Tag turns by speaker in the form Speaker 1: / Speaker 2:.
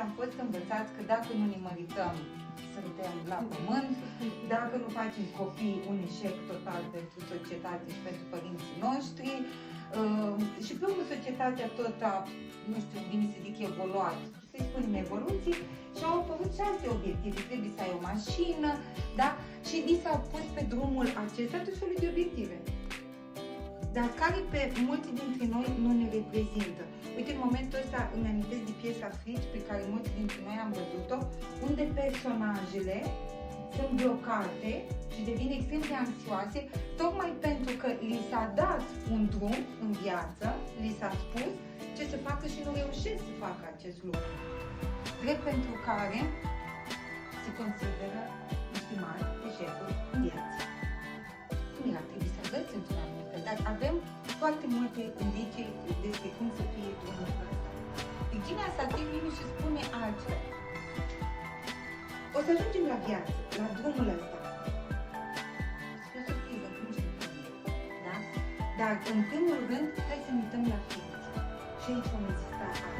Speaker 1: am fost învățați că dacă nu ne mărităm, suntem la pământ, dacă nu facem copii, un eșec total pentru societate și pentru părinții noștri. Și pe urmă societatea tot a, nu știu bine să zic, evoluat, să-i spunem evoluții, și au apărut 6 obiective. Trebuie să ai o mașină, da? Și ni s-au pus pe drumul acesta tot felul de obiective, dar care pe mulți dintre noi nu ne reprezintă. Uite, în momentul ăsta îmi amintesc de piesa Frici, pe care mulți dintre noi am văzut-o, unde personajele sunt blocate și devin extrem de anxioase, tocmai pentru că li s-a dat un drum în viață, li s-a spus ce să facă și nu reușesc să facă acest lucru. Drept pentru care se consideră niște mari eșecuri în viață. Nu ar trebui să învăț într-un anumit fel, dar avem foarte multe indicii despre cum să fie drumul ăsta. Virginia Satir vine și spune altfel. O să ajungem la viață, la drumul ăsta. Spre surpriză, că nu știu cum e, da? Dar, în primul rând, hai să ne uităm la ființă. Și aici vom exista asta.